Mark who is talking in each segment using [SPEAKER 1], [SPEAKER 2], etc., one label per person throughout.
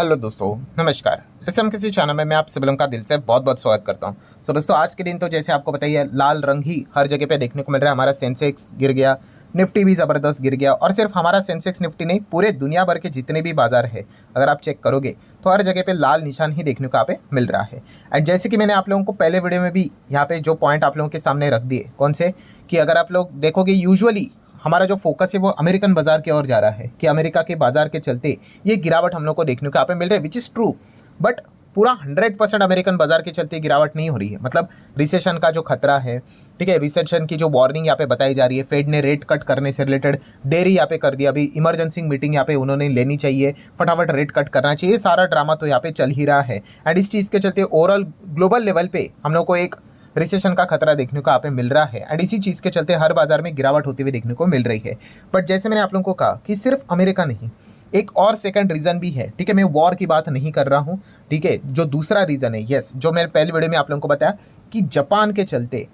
[SPEAKER 1] Hello दोस्तों, नमस्कार। SM किसी चैनल में मैं आप सभी लोगों का दिल से बहुत बहुत स्वागत करता हूं। सो दोस्तों, आज के दिन तो जैसे आपको पता ही है, लाल रंग ही हर जगह पे देखने को मिल रहा है। हमारा सेंसेक्स गिर गया, निफ्टी भी ज़बरदस्त गिर गया। और सिर्फ हमारा सेंसेक्स निफ्टी नहीं, पूरे दुनिया भर के जितने भी बाजार है, अगर आप चेक करोगे तो हर जगह पे लाल निशान ही देखने को यहाँ पे मिल रहा है। एंड जैसे कि मैंने आप लोगों को पहले वीडियो में भी यहाँ पे जो पॉइंट आप लोगों के सामने रख दिए, कौन से, कि अगर आप लोग देखोगे यूजुअली हमारा जो फोकस है वो अमेरिकन बाजार की ओर जा रहा है, कि अमेरिका के बाजार के चलते ये गिरावट हम लोग को देखने को यहाँ पे मिल रही है, विच इज़ ट्रू। बट पूरा 100% अमेरिकन बाजार के चलते गिरावट नहीं हो रही है। मतलब रिसेशन का जो खतरा है, ठीक है, रिसेशन की जो वार्निंग यहाँ पे बताई जा रही है, फेड ने रेट कट करने से रिलेटेड देरी यहाँ पे कर दिया। अभी इमरजेंसी मीटिंग यहाँ पे उन्होंने लेनी चाहिए, फटाफट रेट कट करना चाहिए। सारा ड्रामा तो यहाँ पे चल ही रहा है। एंड इस चीज़ के चलते ओवरऑल ग्लोबल लेवल पे हम लोग को एक रिसेशन का खतरा देखने को यहाँ पे मिल रहा है। एंड इसी चीज़ के चलते हर बाजार में गिरावट होती हुई देखने को मिल रही है। बट जैसे मैंने आप लोगों को कहा कि सिर्फ अमेरिका नहीं, एक और सेकंड रीज़न भी है। ठीक है, मैं वॉर की बात नहीं कर रहा हूँ। ठीक है, जो दूसरा रीज़न है, यस, जो मैंने पहले वीडियो में आप लोगों को बताया कि जापान के चलते,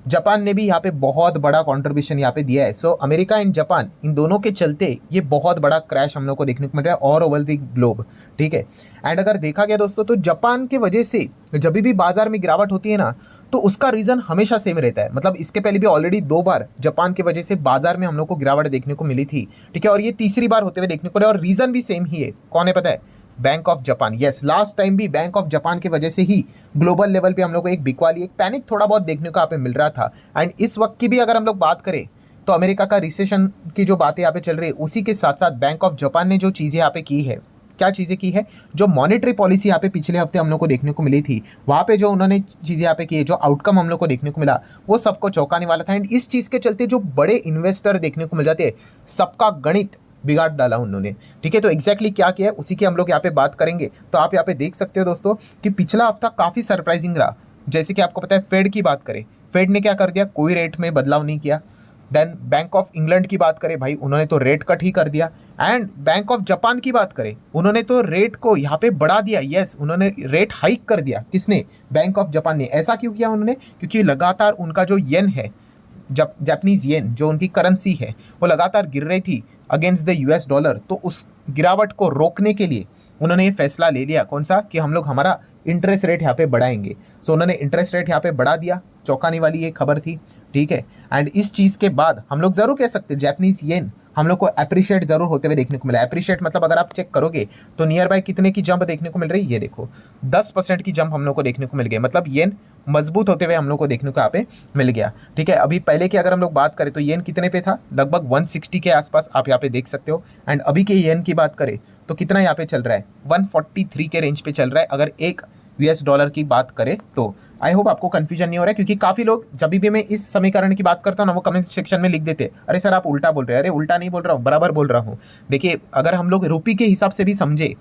[SPEAKER 1] जापान ने भी यहाँ पे बहुत बड़ा कंट्रीब्यूशन यहाँ पे दिया है। सो अमेरिका एंड जापान, इन दोनों के चलते ये बहुत बड़ा क्रैश हम लोग को देखने को मिल रहा है ऑल ओवर द ग्लोब। ठीक है, एंड अगर देखा गया दोस्तों, तो जापान के वजह से जब भी बाजार में गिरावट होती है ना, तो उसका रीज़न हमेशा सेम रहता है। मतलब इसके पहले भी ऑलरेडी 2 बार जापान की वजह से बाजार में हम लोग को गिरावट देखने को मिली थी। ठीक है, और ये तीसरी बार होते हुए देखने को मिला, और रीज़न भी सेम ही है। कौन है पता है? Bank of Japan. Yes, last time भी बैंक ऑफ जापान की वजह से ही ग्लोबल लेवल पे हम लोग को एक बिकवाली, एक पैनिक थोड़ा बहुत देखने को यहाँ पे मिल रहा था। एंड इस वक्त की भी अगर हम लोग बात करें, तो अमेरिका का रिसेशन की जो बातें यहाँ पे चल रही है, उसी के साथ साथ बैंक ऑफ जापान ने जो चीज़ें यहाँ पे की है, क्या चीज़ें की है, जो मॉनेटरी पॉलिसी यहाँ पे पिछले हफ्ते हम लोग को देखने को मिली थी, वहाँ पे जो उन्होंने चीज़ें यहाँ पे की है, जो आउटकम हम लोग को देखने को मिला, वो सबको चौंकाने वाला था। एंड इस चीज़ के चलते जो बड़े इन्वेस्टर देखने को मिल जाते हैं, सबका गणित बिगाड़ डाला उन्होंने। ठीक है, तो एग्जैक्टली क्या किया है उसी की हम लोग यहाँ पे बात करेंगे। तो आप यहाँ पे देख सकते हो दोस्तों कि पिछला हफ्ता काफ़ी सरप्राइजिंग रहा। जैसे कि आपको पता है, फेड की बात करें, फेड ने क्या कर दिया, कोई रेट में बदलाव नहीं किया। देन बैंक ऑफ इंग्लैंड की बात करें, भाई उन्होंने तो रेट कट ही कर दिया। एंड बैंक ऑफ जापान की बात करें, उन्होंने तो रेट को यहाँ पे बढ़ा दिया। यस, उन्होंने रेट हाइक कर दिया। किसने? बैंक ऑफ जापान ने। ऐसा क्यों किया उन्होंने? क्योंकि लगातार उनका जो येन है, जापानीज येन, जो उनकी करेंसी है, वो लगातार गिर रही थी अगेंस्ट द यूएस डॉलर। तो उस गिरावट को रोकने के लिए उन्होंने ये फैसला ले लिया, कौन सा, कि हम लोग हमारा इंटरेस्ट रेट यहाँ पे बढ़ाएंगे। सो उन्होंने इंटरेस्ट रेट यहाँ पे बढ़ा दिया। चौंकाने वाली ये खबर थी। ठीक है, एंड इस चीज़ के बाद हम लोग ज़रूर कह सकते हैं, जापानीज येन हम लोग को अप्रिशिएट ज़रूर होते हुए देखने को मिला। अप्रिशिएट मतलब अगर आप चेक करोगे तो नियर बाय कितने की जंप देखने को मिल रही है, ये देखो 10% की जंप हम लोग को देखने को मिल गई। मतलब येन मजबूत होते हुए हम लोग को देखने को यहाँ पे मिल गया। ठीक है, अभी पहले की अगर हम लोग बात करें तो येन कितने पे था, लगभग 160 के आसपास आप यहाँ पे देख सकते हो। एंड अभी के येन की बात करें तो कितना यहाँ पे चल रहा है, 143 के रेंज पे चल रहा है, अगर एक यूएस डॉलर की बात करें तो। आई होप आपको कंफ्यूजन नहीं हो रहा है, क्योंकि काफ़ी लोग जब भी मैं इस समीकरण की बात करता हूँ ना, वो कमेंट सेक्शन में लिख देते, अरे सर आप उल्टा बोल रहे हैं। अरे उल्टा नहीं बोल रहा हूँ, बराबर बोल रहा हूँ। देखिए, अगर हम लोग रुपये के हिसाब से भी समझे,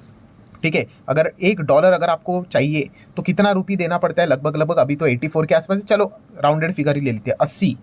[SPEAKER 1] ठीक है, अगर $1 अगर आपको चाहिए तो कितना रुपये देना पड़ता है, लगभग लगभग अभी तो 84 के आसपास, चलो राउंडेड फिगर ही ले लेते हैं, 80।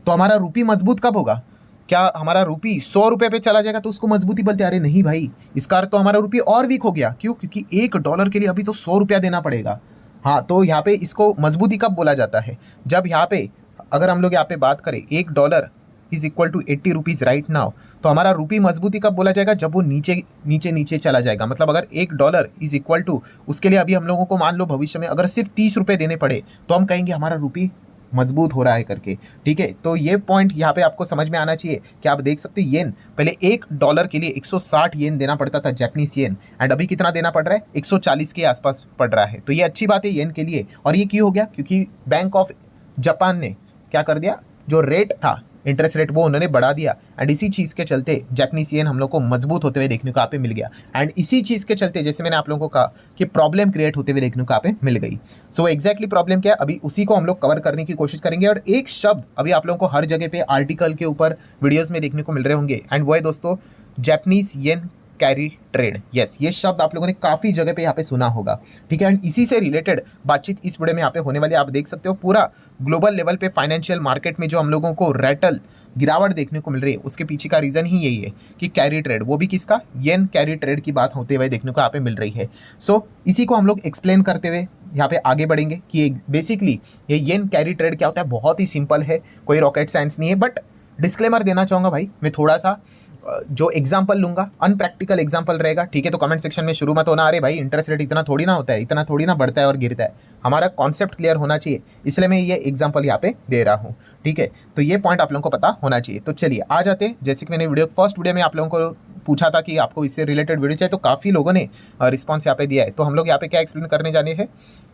[SPEAKER 1] तो हमारा रुपये मजबूत कब होगा? क्या हमारा रुपये 100 रुपये पे चला जाएगा तो उसको मजबूती बोलते हैं? अरे नहीं भाई, इसका अर्थ तो हमारा रुपये और वीक हो गया। क्यों? क्योंकि $1 के लिए अभी तो 100 रुपया देना पड़ेगा। हाँ, तो यहाँ पे इसको मजबूती कब बोला जाता है? जब यहाँ पे अगर हम लोग यहाँ पे बात करें, $1 is equal to 80 rupees right now, तो हमारा रुपये मजबूती कब बोला जाएगा? जब वो नीचे नीचे नीचे चला जाएगा। मतलब अगर $1 इज इक्वल टू, उसके लिए अभी हम लोगों को मान लो भविष्य में अगर सिर्फ 30 रुपये देने पड़े, तो हम कहेंगे हमारा रुपये मजबूत हो रहा है करके। ठीक है, तो ये पॉइंट यहाँ पे आपको समझ में आना चाहिए कि आप देख सकते हैं, येन पहले $1 के लिए 160 येन देना पड़ता था, जापानीज येन, एंड अभी कितना देना पड़ रहा है? 140 के आसपास पड़ रहा है। तो ये अच्छी बात है येन के लिए। और ये क्यों हो गया? क्योंकि बैंक ऑफ जापान ने क्या कर दिया, जो रेट था, इंटरेस्ट रेट, वो उन्होंने बढ़ा दिया। एंड इसी चीज़ के चलते जापानीज येन हम लोग को मजबूत होते हुए देखने को यहाँ पे मिल गया। एंड इसी चीज़ के चलते, जैसे मैंने आप लोगों को कहा कि प्रॉब्लम क्रिएट होते हुए देखने को यहाँ पे मिल गई। सो एग्जैक्टली प्रॉब्लम क्या है, अभी उसी को हम लोग कवर करने की कोशिश करेंगे। और एक शब्द अभी आप लोगों को हर जगह पे आर्टिकल के ऊपर वीडियोज़ में देखने को मिल रहे होंगे, एंड वो है दोस्तों Japanese yen carry trade. Yes, ये शब्द आप लोगों ने काफ़ी जगह पे यहाँ पे सुना होगा। ठीक है, एंड इसी से रिलेटेड बातचीत इस वीडियो में यहाँ पे होने वाली है। आप देख सकते हो पूरा ग्लोबल लेवल पे फाइनेंशियल मार्केट में जो हम लोगों को रैटल गिरावट देखने को मिल रही है, उसके पीछे का रीज़न ही यही है कि कैरी ट्रेड, वो भी किसका, येन कैरी ट्रेड की बात होते हुए देखने को यहाँ पे मिल रही है। सो इसी को हम लोग एक्सप्लेन करते हुए यहाँ पे आगे बढ़ेंगे कि बेसिकली ये येन कैरी ट्रेड क्या होता है। बहुत ही सिंपल है, कोई रॉकेट साइंस नहीं है। बट डिस्क्लेमर देना चाहूँगा भाई मैं थोड़ा सा, जो एग्जाम्पल लूंगा अनप्रैक्टिकल एग्जाम्पल रहेगा, ठीक है। तो कमेंट सेक्शन में शुरू मत होना, अरे भाई इंटरेस्ट रेट इतना थोड़ी ना होता है, इतना थोड़ी ना बढ़ता है और गिरता है। हमारा कॉन्सेप्ट क्लियर होना चाहिए, इसलिए मैं ये एग्जाम्पल यहाँ पे दे रहा हूँ, ठीक है। तो ये पॉइंट आप लोगों को पता होना चाहिए। तो चलिए आ जाते हैं, जैसे कि मैंने फर्स्ट वीडियो में आप लोगों को पूछा था कि आपको इससे रिलेटेड वीडियो चाहिए, तो काफ़ी लोगों ने रिस्पॉन्स यहाँ पे दिया है। तो हम लोग यहाँ पे क्या एक्सप्लेन करने जाने हैं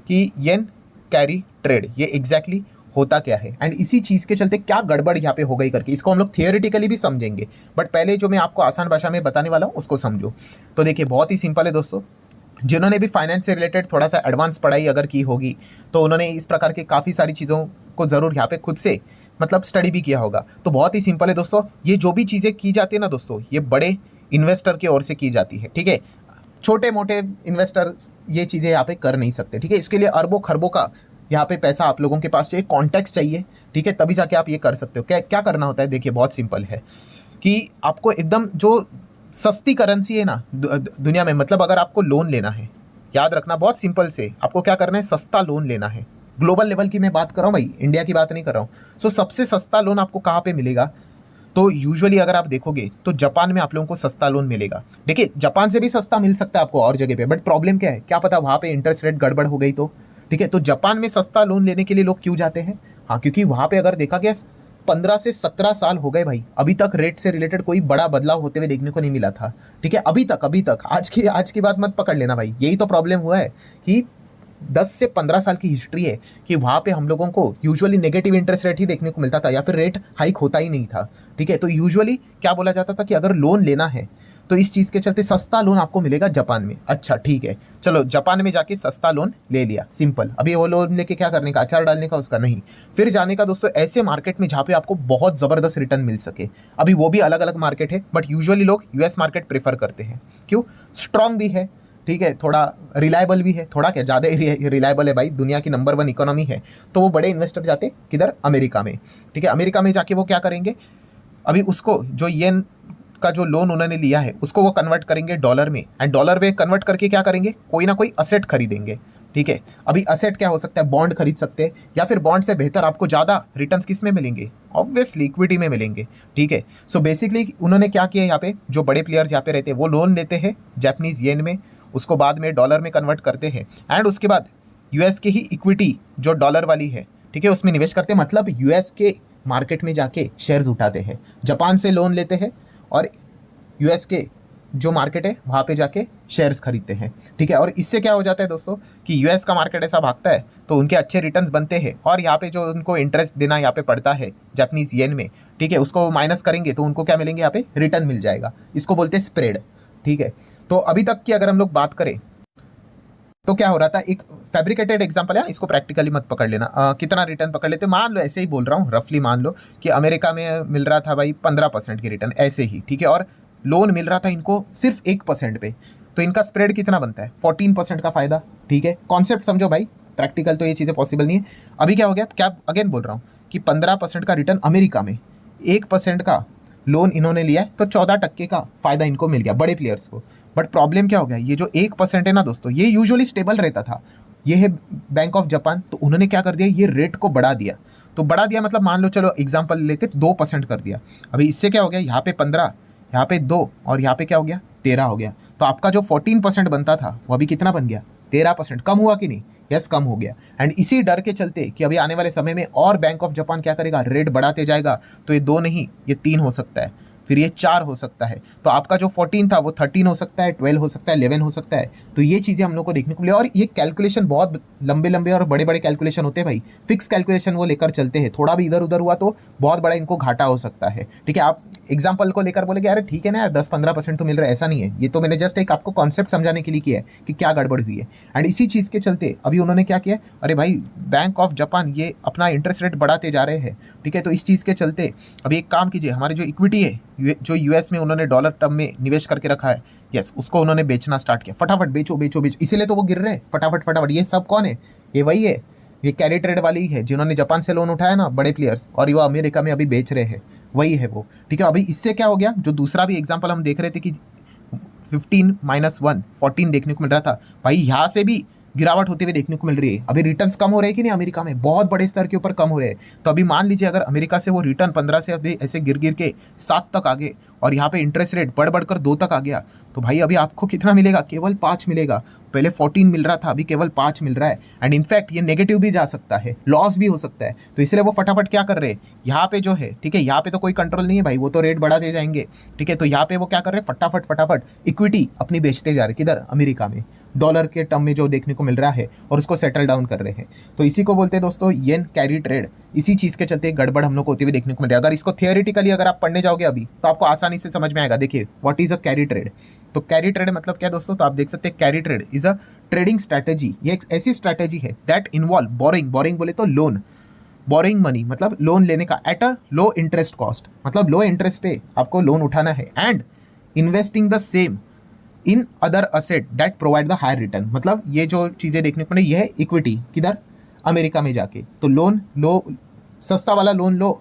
[SPEAKER 1] कि येन कैरी ट्रेड ये एग्जैक्टली होता क्या है एंड इसी चीज़ के चलते क्या गड़बड़ यहाँ पे हो गई करके, इसको हम लोग थियोरेटिकली भी समझेंगे, बट पहले जो मैं आपको आसान भाषा में बताने वाला हूँ उसको समझो। तो देखिए बहुत ही सिंपल है दोस्तों, जिन्होंने भी फाइनेंस से रिलेटेड थोड़ा सा एडवांस पढ़ाई अगर की होगी तो उन्होंने इस प्रकार के काफ़ी सारी चीज़ों को ज़रूर यहाँ पे खुद से मतलब स्टडी भी किया होगा। तो बहुत ही सिंपल है दोस्तों, ये जो भी चीज़ें की जाती है ना दोस्तों, ये बड़े इन्वेस्टर की ओर से की जाती है, ठीक है। छोटे मोटे इन्वेस्टर ये चीज़ें यहाँ पे कर नहीं सकते, ठीक है। इसके लिए अरबों खरबों का यहाँ पे पैसा आप लोगों के पास चाहिए, कॉन्टेक्स्ट चाहिए, ठीक है, तभी जाके आप ये कर सकते हो। क्या क्या करना होता है, देखिए बहुत सिंपल है कि आपको एकदम जो सस्ती करेंसी है ना दुनिया में, मतलब अगर आपको लोन लेना है, याद रखना बहुत सिंपल से, आपको क्या करना है, सस्ता लोन लेना है। ग्लोबल लेवल की मैं बात कर रहा हूँ भाई, इंडिया की बात नहीं कर रहा हूँ। सो सबसे सस्ता लोन आपको कहाँ पे मिलेगा, तो यूजुअली अगर आप देखोगे तो जापान में आप लोगों को सस्ता लोन मिलेगा। देखिए जापान से भी सस्ता मिल सकता है आपको और जगह पे, बट प्रॉब्लम क्या है, क्या पता वहाँ पे इंटरेस्ट रेट गड़बड़ हो गई तो, ठीक है। तो जापान में सस्ता लोन लेने के लिए लोग क्यों जाते हैं, हाँ क्योंकि वहाँ पे अगर देखा गया 15 से 17 साल हो गए भाई, अभी तक रेट से रिलेटेड कोई बड़ा बदलाव होते हुए देखने को नहीं मिला था, ठीक है। अभी तक आज की बात मत पकड़ लेना भाई, यही तो प्रॉब्लम हुआ है कि 10 से 15 साल की हिस्ट्री है कि वहाँ पे हम लोगों को यूजुअली नेगेटिव इंटरेस्ट रेट ही देखने को मिलता था या फिर रेट हाइक होता ही नहीं था, ठीक है। तो यूजुअली क्या बोला जाता था कि अगर लोन लेना है तो इस चीज़ के चलते सस्ता लोन आपको मिलेगा जापान में। अच्छा ठीक है, चलो जापान में जाके सस्ता लोन ले लिया, सिंपल। अभी वो लोन लेके क्या करने का, अचार डालने का, उसका नहीं। फिर जाने का दोस्तों ऐसे मार्केट में जहाँ पे आपको बहुत ज़बरदस्त रिटर्न मिल सके। अभी वो भी अलग अलग मार्केट है, बट यूजुअली लोग यूएस मार्केट प्रेफर करते हैं। क्यों, स्ट्रांग भी है, ठीक है, थोड़ा रिलायबल भी है, थोड़ा क्या ज़्यादा ही रिलायबल है भाई, दुनिया की नंबर 1 इकोनॉमी है। तो वो बड़े इन्वेस्टर जाते किधर, अमेरिका में, ठीक है। अमेरिका में जाके वो क्या करेंगे, अभी उसको जो येन का जो लोन उन्होंने लिया है उसको वो कन्वर्ट करेंगे डॉलर में, एंड डॉलर में कन्वर्ट करके क्या करेंगे, कोई ना कोई असेट खरीदेंगे, ठीक है। अभी असेट क्या हो सकता है, बॉन्ड खरीद सकते हैं, या फिर बॉन्ड से बेहतर आपको ज़्यादा रिटर्न्स किस में मिलेंगे, ऑब्वियसली इक्विटी में मिलेंगे, ठीक है। सो बेसिकली उन्होंने क्या किया, यहाँ पे जो बड़े प्लेयर्स यहाँ पे रहते हैं वो लोन लेते हैं जापानीज येन में, उसको बाद में डॉलर में कन्वर्ट करते हैं, एंड उसके बाद यूएस की ही इक्विटी जो डॉलर वाली है, ठीक है, उसमें निवेश करते हैं। मतलब यूएस के मार्केट में जाके शेयर्स उठाते हैं, जापान से लोन लेते हैं और यूएस के जो मार्केट है वहाँ पे जाके शेयर्स खरीदते हैं, ठीक है। और इससे क्या हो जाता है दोस्तों कि यूएस का मार्केट ऐसा भागता है तो उनके अच्छे रिटर्न्स बनते हैं, और यहाँ पे जो उनको इंटरेस्ट देना यहाँ पे पड़ता है जापानीज येन में, ठीक है, उसको माइनस करेंगे तो उनको क्या मिलेंगे, यहाँ पे रिटर्न मिल जाएगा, इसको बोलते हैं स्प्रेड, ठीक है। तो अभी तक की अगर हम लोग बात करें तो क्या हो रहा था, एक फैब्रिकेटेड एग्जांपल है, इसको प्रैक्टिकली मत पकड़ लेना। कितना रिटर्न पकड़ लेते, मान लो ऐसे ही बोल रहा हूँ रफली, मान लो कि अमेरिका में मिल रहा था भाई 15% की रिटर्न ऐसे ही, ठीक है, और लोन मिल रहा था इनको सिर्फ 1% पे, तो इनका स्प्रेड कितना बनता है, 14% का फायदा, ठीक है। कॉन्सेप्ट समझो भाई, प्रैक्टिकल तो ये चीज़ें पॉसिबल नहीं है। अभी क्या हो गया, क्या अगेन बोल रहा हूँ कि 15% का रिटर्न अमेरिका में, 1% का लोन इन्होंने लिया है, तो 14% का फायदा इनको मिल गया बड़े प्लेयर्स को। बट प्रॉब्लम क्या हो गया, ये जो 1% है ना दोस्तों, ये यूजुअली स्टेबल रहता था, ये है बैंक ऑफ जापान, तो उन्होंने क्या कर दिया, ये रेट को बढ़ा दिया। तो बढ़ा दिया मतलब मान लो चलो एग्जांपल लेते 2% कर दिया। अभी इससे क्या हो गया, यहाँ पे 15, यहाँ पे 2, और यहाँ पे क्या हो गया 13 हो गया। तो आपका जो 14% बनता था वो अभी कितना बन गया, 13%। कम हुआ कि नहीं, यस कम हो गया। एंड इसी डर के चलते कि अभी आने वाले समय में और बैंक ऑफ जापान क्या करेगा, रेट बढ़ाते जाएगा, तो ये 2 नहीं ये 3 हो सकता है, फिर ये 4 हो सकता है, तो आपका जो 14 था वो 13 हो सकता है, 12 हो सकता है, 11 हो सकता है। तो ये चीज़ें हम लोग को देखने को मिली, और ये कैलकुलेशन बहुत लंबे लंबे और बड़े बड़े कैलकुलेशन होते हैं भाई, फिक्स कैलकुलेशन वो लेकर चलते हैं, थोड़ा भी इधर उधर हुआ तो बहुत बड़ा इनको घाटा हो सकता है, ठीक है। आप एग्जाम्पल को लेकर बोलेगे अरे ठीक है ना यार 10-15% तो मिल रहा है, ऐसा नहीं है, ये तो मैंने जस्ट एक आपको कॉन्सेप्ट समझाने के लिए किया है कि क्या गड़बड़ हुई है। एंड इसी चीज़ के चलते अभी उन्होंने क्या किया, अरे भाई बैंक ऑफ जापान ये अपना इंटरेस्ट रेट बढ़ाते जा रहे हैं, ठीक है। तो इस चीज़ के चलते अभी एक काम कीजिए, हमारी जो इक्विटी है जो यूएस में उन्होंने डॉलर टर्म में निवेश करके रखा है, यस, उसको उन्होंने बेचना स्टार्ट किया, फटाफट बेचो बेचो बेचो, इसीलिए तो वो गिर रहे हैं फटाफट फटाफट। ये सब कौन है, ये वही है, ये कैरी ट्रेड वाली ही है जिन्होंने जापान से लोन उठाया ना बड़े प्लेयर्स, और वो अमेरिका में अभी बेच रहे हैं, वही है वो, ठीक है। अभी इससे क्या हो गया, जो दूसरा भी एग्जाम्पल हम देख रहे थे कि 15 - 1 14 देखने को मिल रहा था भाई, यहाँ से भी गिरावट होते हुए देखने को मिल रही है। अभी रिटर्न्स कम हो रहे हैं कि नहीं, अमेरिका में बहुत बड़े स्तर के ऊपर कम हो रहे हैं। तो अभी मान लीजिए अगर अमेरिका से वो रिटर्न 15 से अभी ऐसे गिर गिर के 7 तक आ गए, और यहाँ पे इंटरेस्ट रेट बढ़ बढ़कर 2 तक आ गया, तो भाई अभी आपको कितना मिलेगा, केवल 5 मिलेगा। पहले 14 मिल रहा था, अभी केवल 5 मिल रहा है। एंड इनफैक्ट ये नेगेटिव भी जा सकता है, लॉस भी हो सकता है। तो इसलिए वो फटाफट क्या कर रहे हैं, यहाँ पे जो है, ठीक है, यहाँ पे तो कोई कंट्रोल नहीं है भाई, वो तो रेट बढ़ाते जाएंगे, ठीक है। तो यहाँ पे वो क्या कर रहे हैं, फटाफट फटाफट इक्विटी अपनी बेचते जा रहे हैं, किधर, अमेरिका में, डॉलर के टर्म में जो देखने को मिल रहा है, और उसको सेटल डाउन कर रहे हैं। तो इसी को बोलते हैं दोस्तों येन कैरी ट्रेड। इसी चीज़ के चलते गड़बड़ हम लोग को होती हुई देखने को मिल रहा है। अगर इसको थियोरेटिकली अगर आप पढ़ने जाओगे अभी, तो आपको आसानी से समझ में आएगा। देखिए what is a carry trade. तो कैरी ट्रेड मतलब क्या दोस्तों, तो आप देख सकते हैं carry trade is a trading strategy. ये एक ऐसी स्ट्रैटेजी है दैट इन्वॉल्व बोरिंग, बोरिंग बोले तो लोन, बोरिंग मनी मतलब लोन लेने का, at a low interest cost, मतलब लो इंटरेस्ट पे आपको लोन उठाना है, and investing the same in other asset that provide the higher return. मतलब ये जो चीज़ें देखने को मिले, ये है इक्विटी, किधर, अमेरिका में जाके। तो लोन लो, सस्ता वाला लोन लो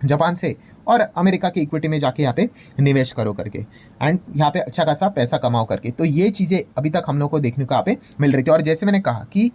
[SPEAKER 1] जापान से, और अमेरिका की इक्विटी में जाके यहाँ पे निवेश करो करके, एंड यहाँ पे अच्छा खासा पैसा कमाओ करके। तो ये चीज़ें अभी तक हम लोग को देखने को यहाँ पे मिल रही थी। और जैसे मैंने कहा कि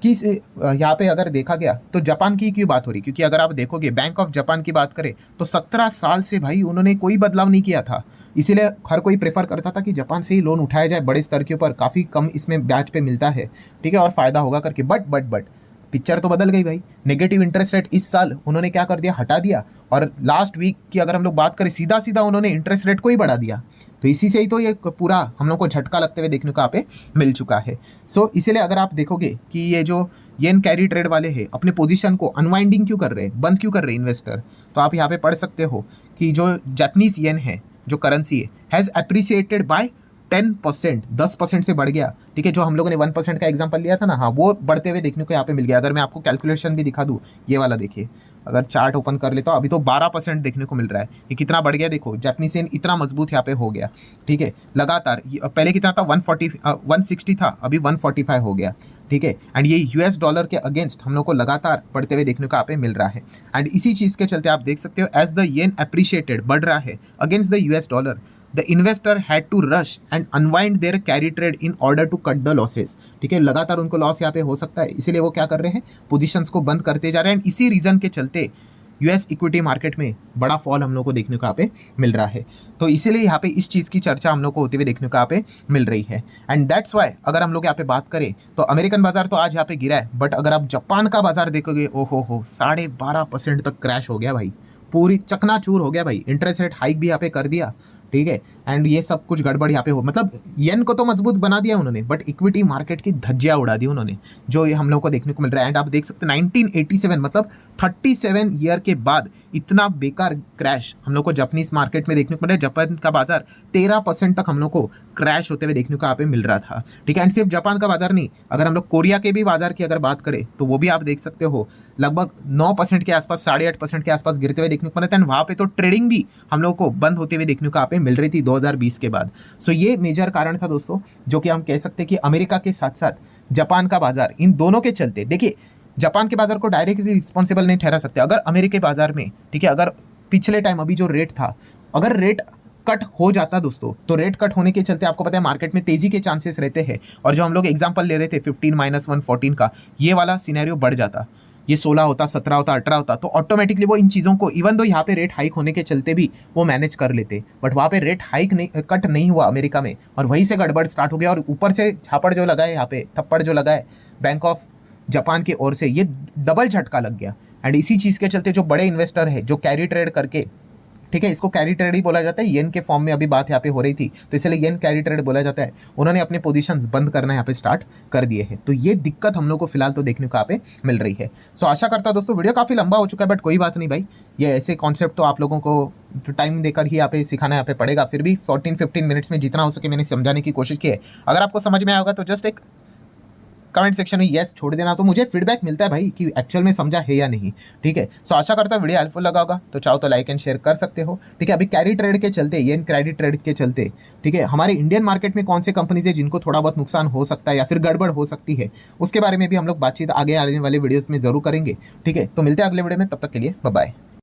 [SPEAKER 1] यहाँ पे अगर देखा गया तो जापान की क्यों बात हो रही, क्योंकि अगर आप देखोगे बैंक ऑफ जापान की बात करें तो 17 साल से भाई उन्होंने कोई बदलाव नहीं किया था। इसीलिए हर कोई प्रेफर करता था कि जापान से ही लोन उठाया जाए बड़े स्तर के ऊपर, काफ़ी कम इसमें ब्याज पे मिलता है, ठीक है, और फ़ायदा होगा करके। बट पिक्चर तो बदल गई भाई। नेगेटिव इंटरेस्ट रेट इस साल उन्होंने क्या कर दिया, हटा दिया। और लास्ट वीक की अगर हम लोग बात करें, सीधा सीधा उन्होंने इंटरेस्ट रेट को ही बढ़ा दिया। तो इसी से ही तो ये पूरा हम लोग को झटका लगते हुए देखने को यहाँ पे मिल चुका है। सो इसीलिए अगर आप देखोगे कि ये जो येन कैरी ट्रेड वाले हैं अपने पोजीशन को अनवाइंडिंग क्यों कर रहे हैं, बंद क्यों कर रहे हैं इन्वेस्टर, तो आप यहाँ पे पढ़ सकते हो कि जो जापानीज येन है, जो करेंसी है, हैज़ अप्रिशिएटेड बाय 10%, 10% से बढ़ गया, ठीक है। जो हम लोगों ने 1% का एग्जांपल लिया था ना, हाँ, वो बढ़ते हुए देखने को यहाँ पे मिल गया। अगर मैं आपको कैलकुलेशन भी दिखा दूँ, ये वाला देखिए, अगर चार्ट ओपन कर लेता हूँ, अभी तो 12% देखने को मिल रहा है। ये कितना बढ़ गया देखो, जापानीज येन इतना मजबूत यहाँ पे हो गया, ठीक है, लगातार। पहले कितना था, 160 था, अभी 145 हो गया, ठीक है। एंड ये यूएस डॉलर के अगेंस्ट हम लोग को लगातार बढ़ते हुए देखने को यहाँ पे मिल रहा है। एंड इसी चीज़ के चलते आप देख सकते हो, एज द येन अप्रिशिएटेड, बढ़ रहा है against the US dollar, the investor had to rush and unwind their carry trade in order to cut the losses, ठीक है। लगातार उनको लॉस यहाँ पे हो सकता है, इसीलिए वो क्या कर रहे हैं, पोजीशंस को बंद करते जा रहे हैं। एंड इसी रीजन के चलते यूएस इक्विटी मार्केट में बड़ा फॉल हम लोग को देखने को यहाँ पे मिल रहा है। तो इसीलिए यहाँ पे इस चीज़ की चर्चा हम लोग को होते हुए देखने को यहाँ पे मिल रही है। एंड दैट्स वाई अगर हम लोग यहाँ पे बात करें तो अमेरिकन बाजार तो आज यहाँ पे गिरा है, बट अगर आप जापान का बाजार देखोगे, ओहो 12.5% तक क्रैश हो गया भाई, पूरी चकनाचूर हो गया भाई। इंटरेस्ट रेट हाइक भी यहाँ पे कर दिया, ठीक है। एंड ये सब कुछ गड़बड़ यहाँ पे हो, मतलब येन को तो मजबूत बना दिया उन्होंने, बट इक्विटी मार्केट की धज्जियाँ उड़ा दी उन्होंने, जो ये हम लोग को देखने को मिल रहा है। एंड आप देख सकते हैं 1987 मतलब 37 ईयर के बाद इतना बेकार क्रैश हम लोग को जापानीज मार्केट में देखने को मिल रहा है। जापान का बाजार 13% तक हम लोग को क्रैश होते हुए देखने को यहाँ पे मिल रहा था, ठीक है। एंड सिर्फ जापान का बाजार नहीं, अगर हम लोग कोरिया के भी बाजार की अगर बात करें तो वो भी आप देख सकते हो लगभग 9% के आसपास, 8.5% के आसपास गिरते हुए देखने को मिलता है। एंड वहाँ पे तो ट्रेडिंग भी हम लोग को बंद होते हुए देखने को यहाँ पे मिल रही थी 2020 के बाद। सो ये मेजर कारण था दोस्तों, जो कि हम कह सकते हैं कि अमेरिका के साथ साथ जापान का बाजार, इन दोनों के चलते, देखिए जापान के बाजार को डायरेक्टली रिस्पॉन्सिबल नहीं ठहरा सकते। अगर अमेरिका के बाजार में, ठीक है, अगर पिछले टाइम अभी जो रेट था, अगर रेट कट हो जाता दोस्तों, तो रेट कट होने के चलते आपको पता है मार्केट में तेजी के चांसेस रहते हैं। और जो हम लोग एग्जांपल ले रहे थे 15-114 का, ये वाला सिनेरियो बढ़ जाता, ये 16 होता, 17 होता, 18 होता, तो ऑटोमेटिकली वो इन चीज़ों को, इवन दो यहाँ पे रेट हाइक होने के चलते भी वो मैनेज कर लेते, बट वहाँ पे रेट हाइक नहीं, कट नहीं हुआ अमेरिका में, और वहीं से गड़बड़ स्टार्ट हो गया। और ऊपर से झापड़ जो लगा है, यहाँ पे थप्पड़ जो लगा है बैंक ऑफ जापान की ओर से, ये डबल झटका लग गया। एंड इसी चीज़ के चलते जो बड़े इन्वेस्टर है, जो कैरी ट्रेड करके, ठीक है, इसको कैरी ट्रेड ही बोला जाता है, येन के फॉर्म में अभी बात यहाँ पे हो रही थी, तो इसलिए येन कैरी ट्रेड बोला जाता है, उन्होंने अपने पोजीशंस बंद करना यहाँ पे स्टार्ट कर दिए हैं। तो ये दिक्कत हम लोग को फिलहाल तो देखने को यहाँ पे मिल रही है। सो आशा करता हूँ दोस्तों, वीडियो काफ़ी लंबा हो चुका है, बट कोई बात नहीं भाई, ये ऐसे कॉन्सेप्ट तो आप लोगों को टाइम देकर ही यहाँ पे सिखाना यहाँ पे पड़ेगा। फिर भी 14-15 मिनट्स में जितना हो सके मैंने समझाने की कोशिश की है। अगर आपको समझ में आएगा तो जस्ट एक कमेंट सेक्शन में येस छोड़ देना, तो मुझे फीडबैक मिलता है भाई कि एक्चुअल में समझा है या नहीं, ठीक है। सो आशा करता हूँ वीडियो हेल्पफुल लगा होगा, तो चाहो तो लाइक एंड शेयर कर सकते हो, ठीक है। अभी कैरी ट्रेड के चलते, येन क्रेडिट ट्रेड के चलते, ठीक है, हमारे इंडियन मार्केट में कौन से कंपनीज है जिनको थोड़ा बहुत नुकसान हो सकता है या फिर गड़बड़ हो सकती है, उसके बारे में भी हम लोग बातचीत आगे आने वाले वीडियोज़ में जरूर करेंगे, ठीक है। तो मिलते हैं अगले वीडियो में, तब तक के लिए बाय बाय।